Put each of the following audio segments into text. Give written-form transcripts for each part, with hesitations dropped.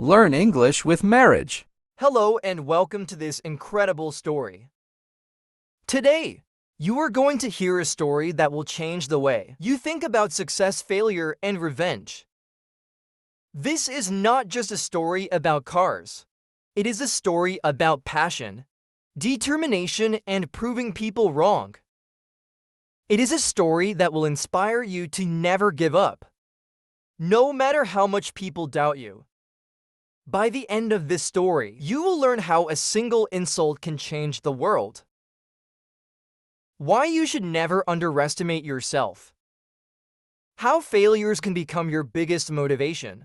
Learn English with marriage. Hello and welcome to this incredible story. Today, you are going to hear a story that will change the way you think about success, failure, and revenge. This is not just a story about cars. It is a story about passion, determination, and proving people wrong. It is a story that will inspire you to never give up, no matter how much people doubt you. By the end of this story, you will learn how a single insult can change the world. Why you should never underestimate yourself. How failures can become your biggest motivation.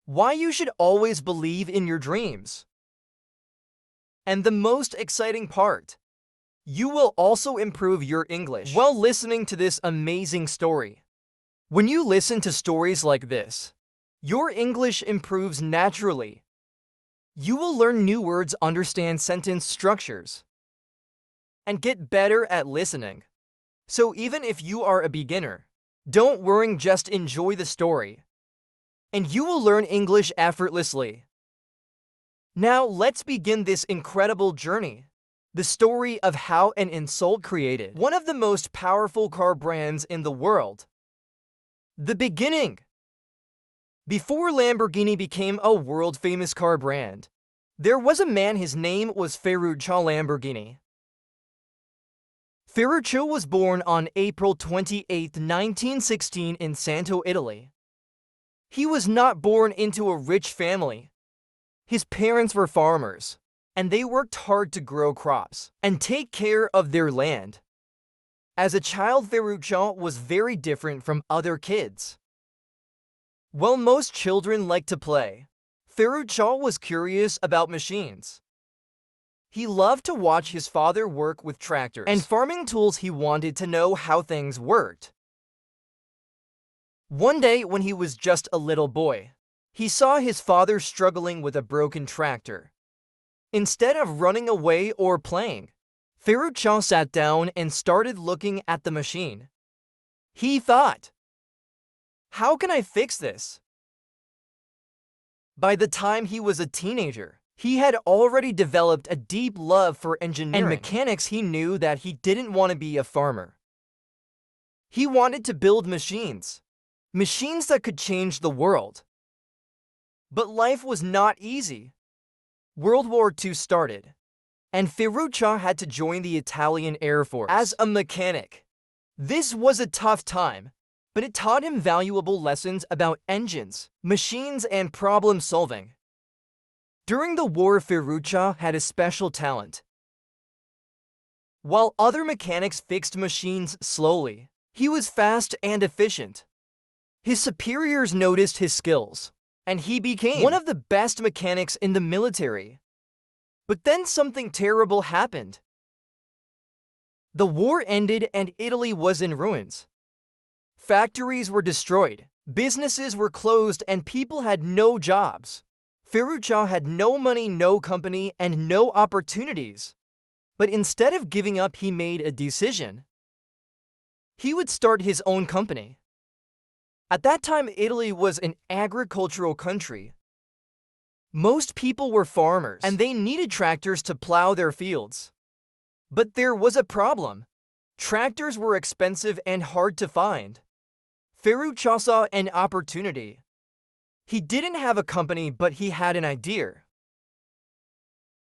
Why you should always believe in your dreams. And the most exciting part, you will also improve your English while listening to this amazing story. When you listen to stories like this, your English improves naturally. You will learn new words, understand sentence structures, and get better at listening. So even if you are a beginner, don't worry, just enjoy the story, and you will learn English effortlessly. Now let's begin this incredible journey. The story of how an insult created one of the most powerful car brands in the world. The beginning. Before Lamborghini became a world-famous car brand, there was a man. His name was Ferruccio Lamborghini. Ferruccio was born on April 28, 1916 in Santo, Italy. He was not born into a rich family. His parents were farmers, and they worked hard to grow crops and take care of their land. As a child, Ferruccio was very different from other kids. While most children like to play, Ferruccio was curious about machines. He loved to watch his father work with tractors and farming tools. He wanted to know how things worked. One day, when he was just a little boy, he saw his father struggling with a broken tractor. Instead of running away or playing, Ferruccio sat down and started looking at the machine. He thought, "How can I fix this?" By the time he was a teenager, he had already developed a deep love for engineering and mechanics. He knew that he didn't want to be a farmer. He wanted to build machines that could change the world. But life was not easy. World War II started, and Ferruccio had to join the Italian Air Force as a mechanic. This was a tough time, but it taught him valuable lessons about engines, machines, and problem solving. During the war, Ferruccio had a special talent. While other mechanics fixed machines slowly, he was fast and efficient. His superiors noticed his skills, and he became one of the best mechanics in the military. But then something terrible happened. The war ended and Italy was in ruins. Factories were destroyed, businesses were closed, and people had no jobs. Ferruccio had no money, no company, and no opportunities. But instead of giving up, he made a decision. He would start his own company. At that time, Italy was an agricultural country. Most people were farmers, and they needed tractors to plow their fields. But there was a problem. Tractors were expensive and hard to find. Ferruccio saw an opportunity. He didn't have a company, but he had an idea.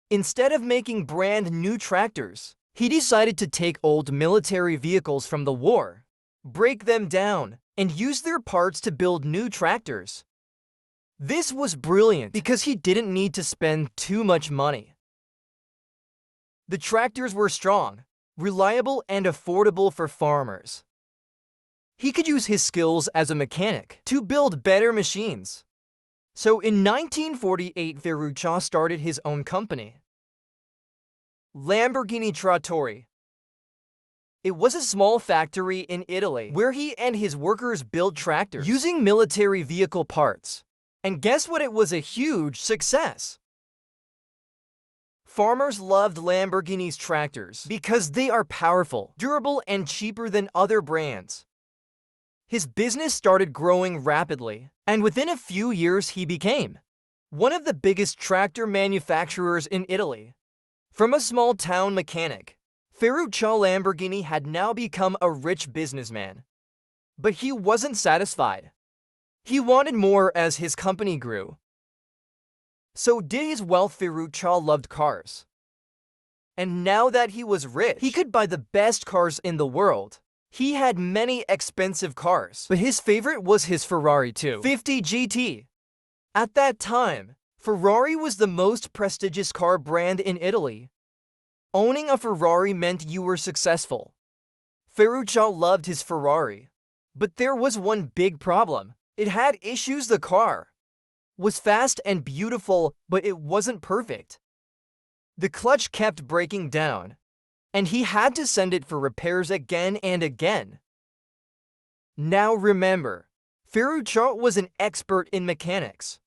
Instead of making brand new tractors, he decided to take old military vehicles from the war, break them down, and use their parts to build new tractors. This was brilliant because he didn't need to spend too much money. The tractors were strong, reliable, and affordable for farmers. He could use his skills as a mechanic to build better machines. So in 1948, Ferruccio started his own company, Lamborghini Trattori. It was a small factory in Italy where he and his workers built tractors using military vehicle parts. And guess what? It was a huge success. Farmers loved Lamborghini's tractors because they are powerful, durable, and cheaper than other brands. His business started growing rapidly, And within a few years he became one of the biggest tractor manufacturers in Italy. From a small-town mechanic, Ferruccio Lamborghini had now become a rich businessman. But he wasn't satisfied. He wanted more as his company grew. So did his wealth. Ferruccio loved cars. And now that he was rich, he could buy the best cars in the world. He had many expensive cars, but his favorite was his Ferrari 250 GT. At that time, Ferrari was the most prestigious car brand in Italy. Owning a Ferrari meant you were successful. Ferruccio loved his Ferrari. But there was one big problem. It had issues. The car was fast and beautiful, but it wasn't perfect. The clutch kept breaking down, and he had to send it for repairs again and again. Now remember, Ferruccio was an expert in mechanics.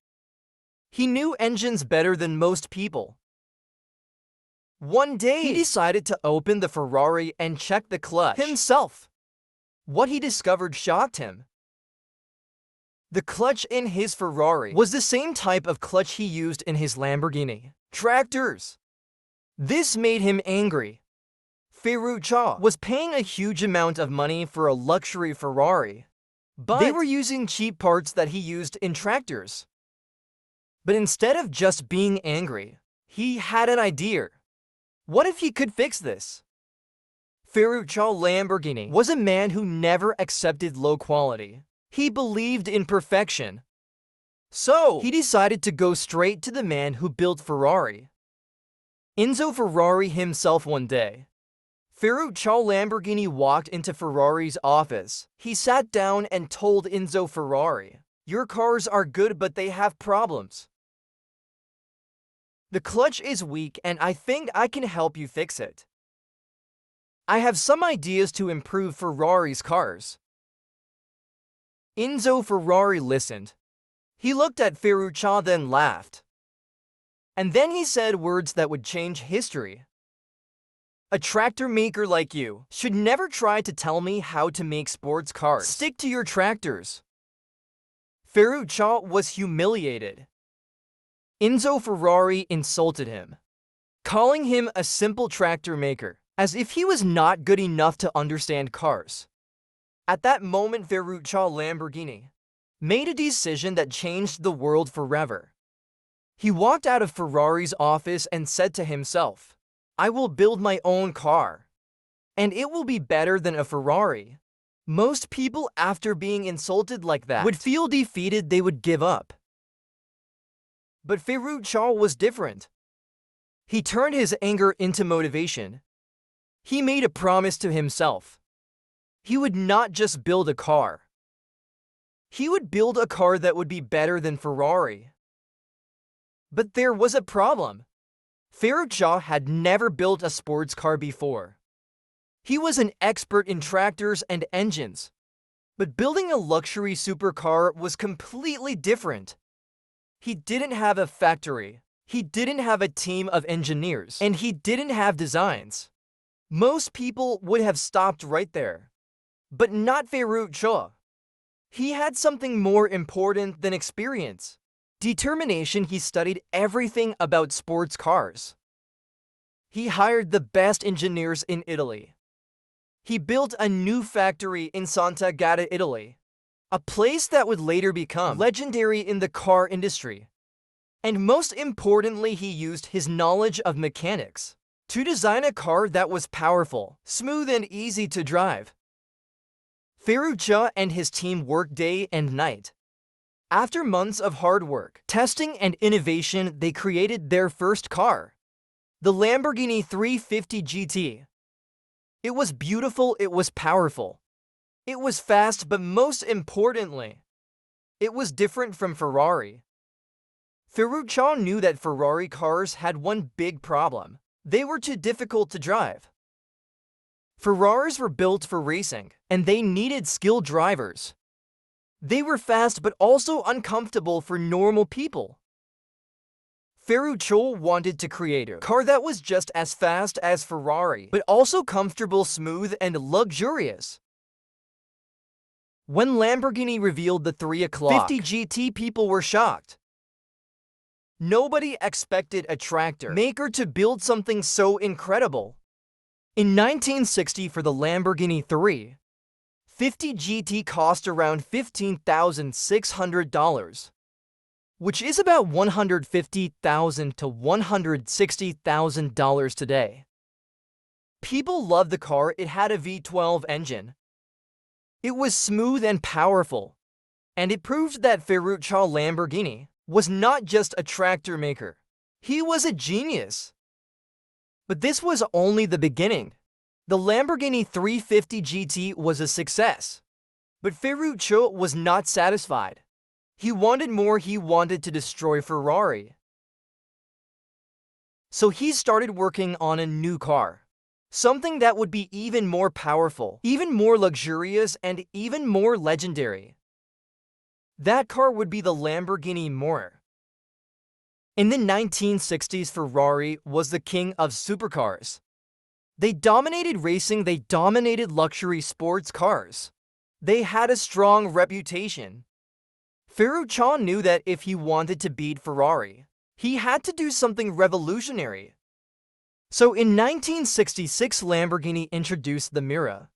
He knew engines better than most people. One day, he decided to open the Ferrari and check the clutch himself. What he discovered shocked him. The clutch in his Ferrari was the same type of clutch he used in his Lamborghini tractors. This made him angry. Ferruccio was paying a huge amount of money for a luxury Ferrari, but they were using cheap parts that he used in tractors. But instead of just being angry, he had an idea. What if he could fix this? Ferruccio Lamborghini was a man who never accepted low quality. He believed in perfection. So, he decided to go straight to the man who built Ferrari. Enzo Ferrari himself. One day, Ferruccio Lamborghini walked into Ferrari's office. He sat down and told Enzo Ferrari, "Your cars are good, but they have problems. The clutch is weak and I think I can help you fix it. I have some ideas to improve Ferrari's cars." Enzo Ferrari listened. He looked at Ferruccio, then laughed. And then he said words that would change history. "A tractor maker like you should never try to tell me how to make sports cars. Stick to your tractors." Ferruccio was humiliated. Enzo Ferrari insulted him, calling him a simple tractor maker, as if he was not good enough to understand cars. At that moment, Ferruccio Lamborghini made a decision that changed the world forever. He walked out of Ferrari's office and said to himself, "I will build my own car, and it will be better than a Ferrari." Most people, after being insulted like that, would feel defeated. They would give up. But Ferruccio was different. He turned his anger into motivation. He made a promise to himself. He would not just build a car. He would build a car that would be better than Ferrari. But there was a problem. Ferruccio had never built a sports car before. He was an expert in tractors and engines. But building a luxury supercar was completely different. He didn't have a factory. He didn't have a team of engineers. And he didn't have designs. Most people would have stopped right there. But not Ferruccio. He had something more important than experience. Determination. He studied everything about sports cars. He hired the best engineers in Italy. He built a new factory in Sant'Agata, Italy, a place that would later become legendary in the car industry. And most importantly, he used his knowledge of mechanics to design a car that was powerful, smooth, and easy to drive. Ferruccio and his team worked day and night. After months of hard work, testing, and innovation, they created their first car, the Lamborghini 350 GT. It was beautiful, it was powerful, it was fast, but most importantly, it was different from Ferrari. Ferruccio knew that Ferrari cars had one big problem. They were too difficult to drive. Ferraris were built for racing, and they needed skilled drivers. They were fast but also uncomfortable for normal people. Ferruccio wanted to create a car that was just as fast as Ferrari, but also comfortable, smooth, and luxurious. When Lamborghini revealed the 3 o'clock 50 GT, people were shocked. Nobody expected a tractor maker to build something so incredible. In 1960, for the Lamborghini 350 GT cost around $15,600, which is about $150,000 to $160,000 today. People loved the car. It had a V12 engine. It was smooth and powerful, and it proved that Ferruccio Lamborghini was not just a tractor maker. He was a genius. But this was only the beginning. The Lamborghini 350 GT was a success. But Ferruccio was not satisfied. He wanted more. He wanted to destroy Ferrari. So he started working on a new car. Something that would be even more powerful, even more luxurious, and even more legendary. That car would be the Lamborghini Mora. In the 1960s, Ferrari was the king of supercars. They dominated racing, they dominated luxury sports cars. They had a strong reputation. Ferruccio knew that if he wanted to beat Ferrari, he had to do something revolutionary. So in 1966, Lamborghini introduced the Mira,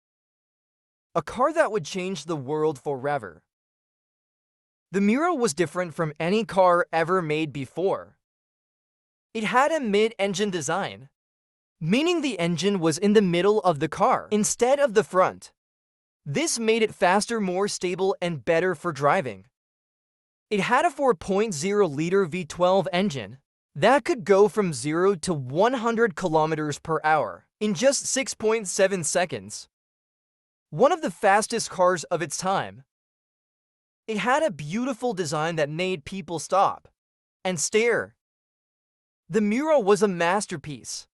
a car that would change the world forever. The Mira was different from any car ever made before. It had a mid-engine design, meaning the engine was in the middle of the car instead of the front. This made it faster, more stable, and better for driving. It had a 4.0-liter V12 engine that could go from 0 to 100 kilometers per hour in just 6.7 seconds. One of the fastest cars of its time. It had a beautiful design that made people stop and stare. The Mira was a masterpiece.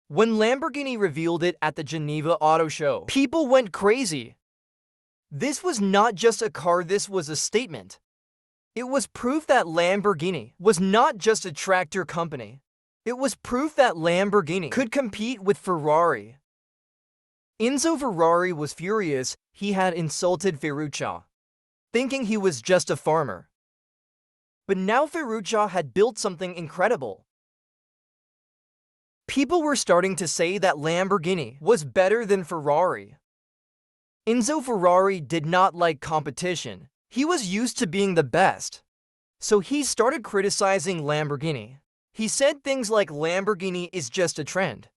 When Lamborghini revealed it at the Geneva Auto Show, people went crazy. This was not just a car, this was a statement. It was proof that Lamborghini was not just a tractor company. It was proof that Lamborghini could compete with Ferrari. Enzo Ferrari was furious. He had insulted Ferruccio, thinking he was just a farmer. But now Ferruccio had built something incredible. People were starting to say that Lamborghini was better than Ferrari. Enzo Ferrari did not like competition. He was used to being the best. So he started criticizing Lamborghini. He said things like Lamborghini is just a trend.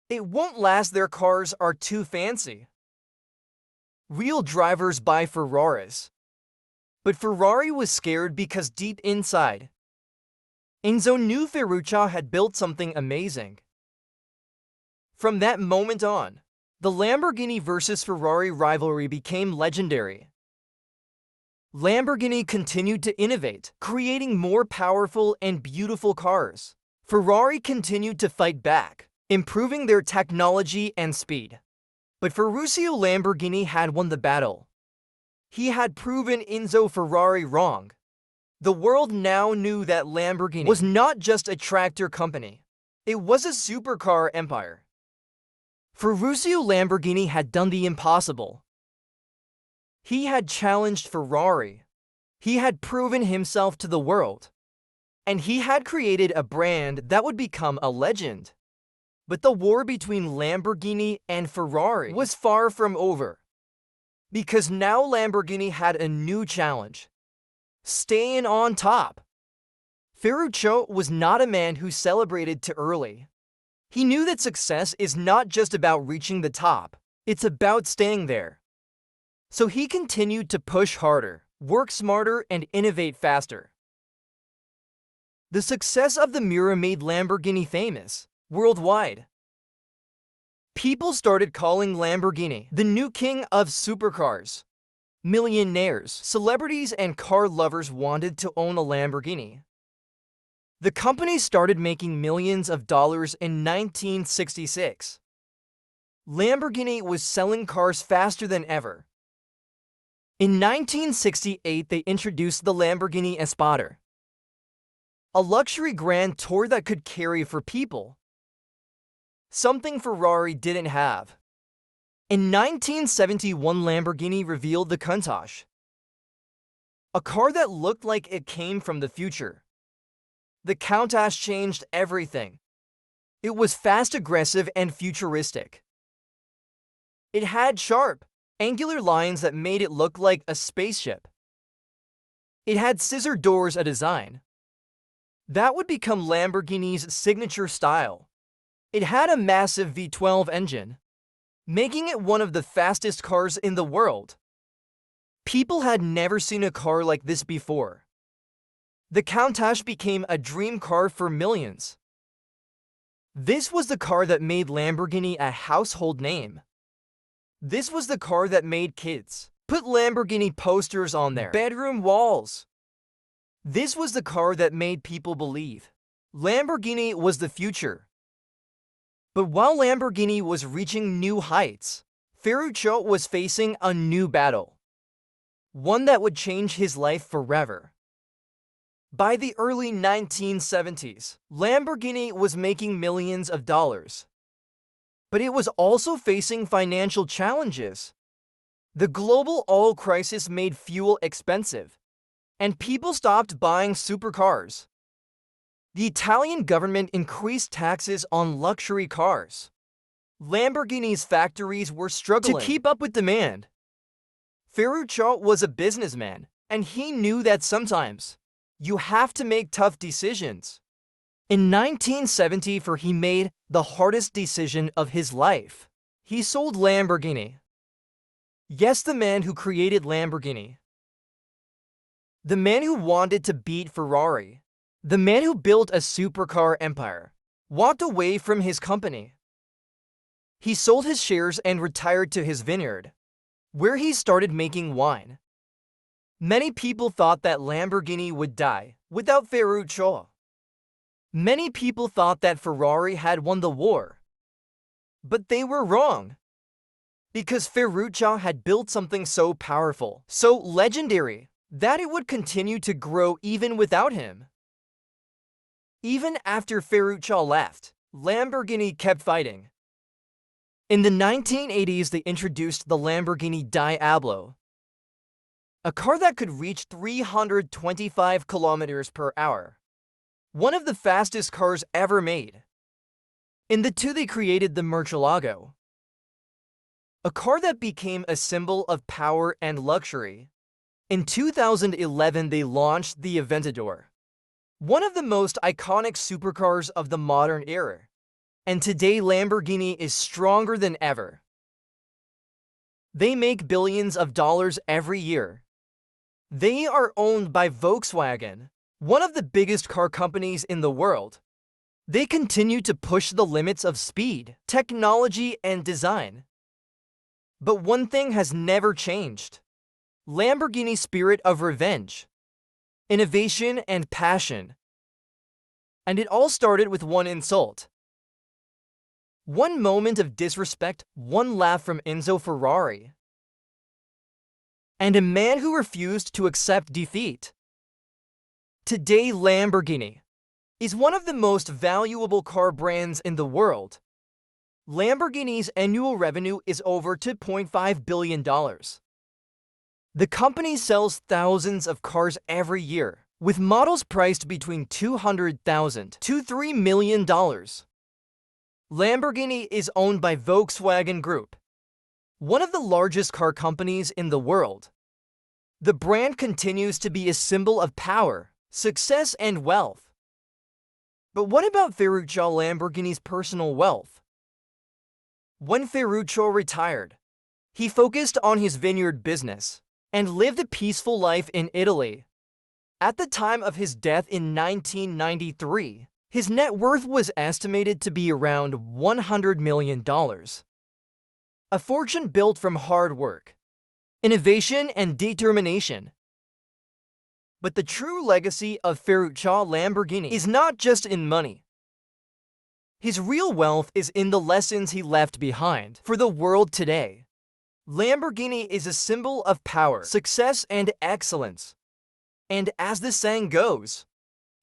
It won't last, their cars are too fancy. Real drivers buy Ferraris. But Ferrari was scared because deep inside, Enzo knew Ferruccio had built something amazing. From that moment on, the Lamborghini versus Ferrari rivalry became legendary. Lamborghini continued to innovate, creating more powerful and beautiful cars. Ferrari continued to fight back, improving their technology and speed. But Ferruccio Lamborghini had won the battle. He had proven Enzo Ferrari wrong. The world now knew that Lamborghini was not just a tractor company. It was a supercar empire. Ferruccio Lamborghini had done the impossible. He had challenged Ferrari. He had proven himself to the world. And he had created a brand that would become a legend. But the war between Lamborghini and Ferrari was far from over. Because now Lamborghini had a new challenge: staying on top. Ferruccio was not a man who celebrated too early. He knew that success is not just about reaching the top, it's about staying there. So he continued to push harder, work smarter, and innovate faster. The success of the Mira made Lamborghini famous worldwide. People started calling Lamborghini the new king of supercars. Millionaires, celebrities, and car lovers wanted to own a Lamborghini. The company started making millions of dollars in 1966. Lamborghini was selling cars faster than ever. In 1968, they introduced the Lamborghini Espada, a luxury grand tour that could carry 4 people, something Ferrari didn't have. In 1971, Lamborghini revealed the Countach, a car that looked like it came from the future. The Countach changed everything. It was fast, aggressive, and futuristic. It had sharp, angular lines that made it look like a spaceship. It had scissor doors, a design that would become Lamborghini's signature style. It had a massive V12 engine, making it one of the fastest cars in the world. People had never seen a car like this before. The Countach became a dream car for millions. This was the car that made Lamborghini a household name. This was the car that made kids put Lamborghini posters on their bedroom walls. This was the car that made people believe Lamborghini was the future. But while Lamborghini was reaching new heights, Ferruccio was facing a new battle, one that would change his life forever. By the early 1970s, Lamborghini was making millions of dollars. But it was also facing financial challenges. The global oil crisis made fuel expensive, and people stopped buying supercars. The Italian government increased taxes on luxury cars. Lamborghini's factories were struggling to keep up with demand. Ferruccio was a businessman, and he knew that sometimes you have to make tough decisions. In 1974, he made the hardest decision of his life. He sold Lamborghini. Yes, the man who created Lamborghini. The man who wanted to beat Ferrari. The man who built a supercar empire walked away from his company. He sold his shares and retired to his vineyard, where he started making wine. Many people thought that Lamborghini would die without Ferruccio. Many people thought that Ferrari had won the war. But they were wrong. Because Ferruccio had built something so powerful, so legendary, that it would continue to grow even without him. Even after Ferruccio left, Lamborghini kept fighting. In the 1980s, they introduced the Lamborghini Diablo, a car that could reach 325 kilometers per hour, one of the fastest cars ever made. In the two, they created the Murcielago, a car that became a symbol of power and luxury. In 2011, they launched the Aventador, one of the most iconic supercars of the modern era. And today, Lamborghini is stronger than ever. They make billions of dollars every year. They are owned by Volkswagen, one of the biggest car companies in the world. They continue to push the limits of speed, technology, and design. But one thing has never changed: Lamborghini's spirit of revenge, innovation, and passion. And it all started with one insult. One moment of disrespect, one laugh from Enzo Ferrari, and a man who refused to accept defeat. Today, Lamborghini is one of the most valuable car brands in the world. Lamborghini's annual revenue is over $2.5 billion. The company sells thousands of cars every year, with models priced between $200,000 to $3 million. Lamborghini is owned by Volkswagen Group, one of the largest car companies in the world. The brand continues to be a symbol of power, success, and wealth. But what about Ferruccio Lamborghini's personal wealth? When Ferruccio retired, he focused on his vineyard business and lived a peaceful life in Italy. At the time of his death in 1993, his net worth was estimated to be around $100 million. A fortune built from hard work, innovation, and determination. But the true legacy of Ferruccio Lamborghini is not just in money. His real wealth is in the lessons he left behind for the world today. Lamborghini is a symbol of power, success, and excellence. And as the saying goes,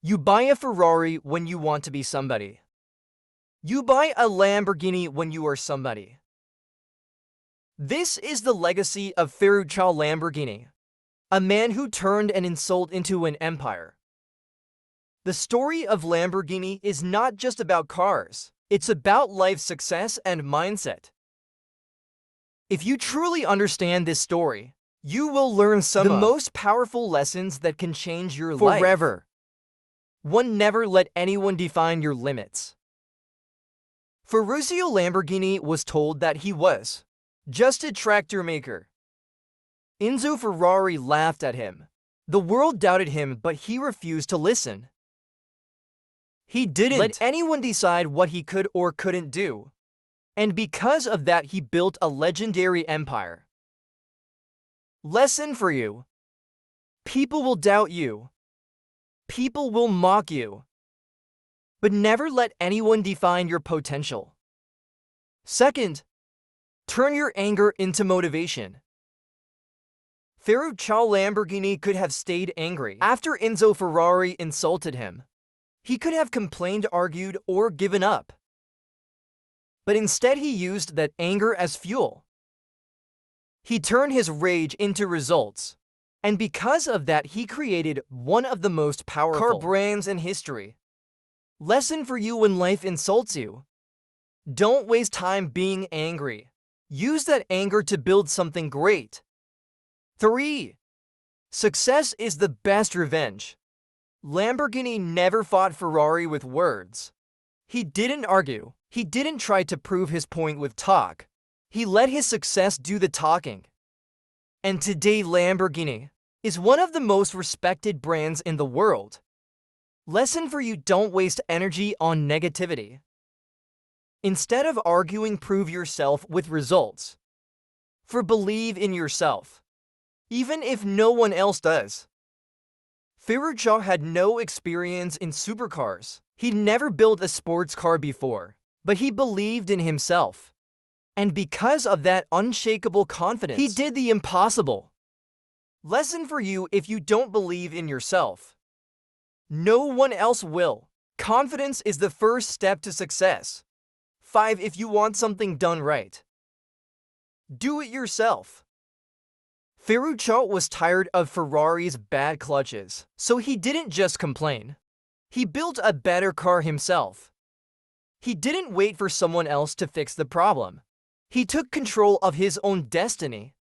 you buy a Ferrari when you want to be somebody. You buy a Lamborghini when you are somebody. This is the legacy of Ferruccio Lamborghini, a man who turned an insult into an empire. The story of Lamborghini is not just about cars, it's about life success and mindset. If you truly understand this story, you will learn some of the most powerful lessons that can change your life forever. 1. Never let anyone define your limits. Ferruccio Lamborghini was told that he was just a tractor maker. Enzo Ferrari laughed at him. The world doubted him, but he refused to listen. He didn't let anyone decide what he could or couldn't do. And because of that, he built a legendary empire. Lesson for you. People will doubt you. People will mock you. But never let anyone define your potential. 2. Turn your anger into motivation. Ferruccio Lamborghini could have stayed angry after Enzo Ferrari insulted him. He could have complained, argued, or given up. But instead he used that anger as fuel. He turned his rage into results. And because of that, he created one of the most powerful car brands in history. Lesson for you when life insults you. Don't waste time being angry. Use that anger to build something great. 3. Success is the best revenge. Lamborghini never fought Ferrari with words. He didn't argue. He didn't try to prove his point with talk. He let his success do the talking. And today Lamborghini is one of the most respected brands in the world. Lesson for you: don't waste energy on negativity. Instead of arguing, prove yourself with results. Believe in yourself, even if no one else does. Ferruccio had no experience in supercars. He'd never built a sports car before, but he believed in himself. And because of that unshakable confidence, he did the impossible. Lesson for you: if you don't believe in yourself, no one else will. Confidence is the first step to success. 5. If you want something done right, do it yourself. Ferruccio was tired of Ferrari's bad clutches, so he didn't just complain. He built a better car himself. He didn't wait for someone else to fix the problem. He took control of his own destiny.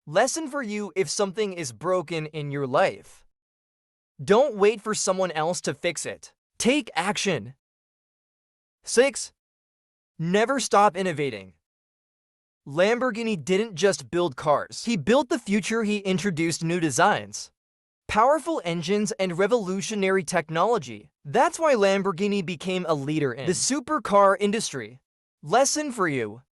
Lesson for you: if something is broken in your life, don't wait for someone else to fix it. Take action. 6. Never stop innovating. Lamborghini didn't just build cars. He built the future. He introduced new designs, powerful engines, and revolutionary technology. That's why Lamborghini became a leader in the supercar industry. Lesson for you: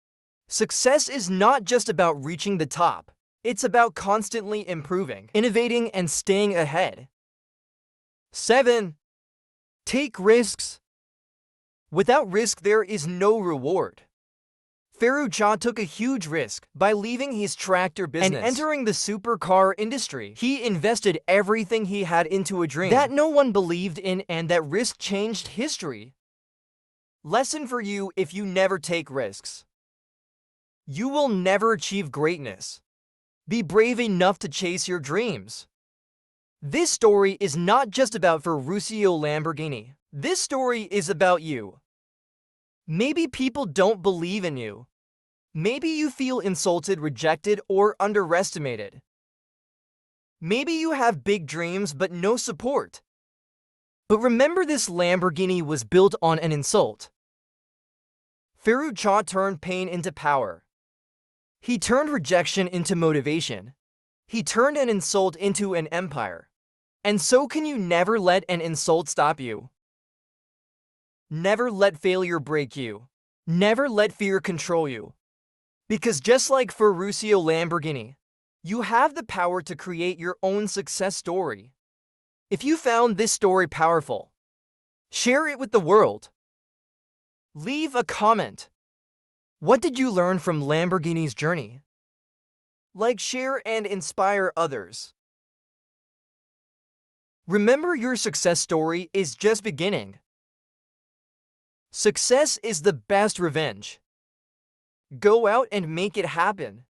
success is not just about reaching the top. It's about constantly improving, innovating, and staying ahead. 7. Take risks. Without risk, there is no reward. Ferruccio took a huge risk by leaving his tractor business and entering the supercar industry. He invested everything he had into a dream that no one believed in, and that risk changed history. Lesson for you: if you never take risks, you will never achieve greatness. Be brave enough to chase your dreams. This story is not just about Ferruccio Lamborghini. This story is about you. Maybe people don't believe in you. Maybe you feel insulted, rejected, or underestimated. Maybe you have big dreams but no support. But remember, this Lamborghini was built on an insult. Ferruccio turned pain into power. He turned rejection into motivation. He turned an insult into an empire. And so can you. Never let an insult stop you. Never let failure break you. Never let fear control you. Because just like Ferruccio Lamborghini, you have the power to create your own success story. If you found this story powerful, share it with the world. Leave a comment. What did you learn from Lamborghini's journey? Like, share, and inspire others. Remember, your success story is just beginning. Success is the best revenge. Go out and make it happen.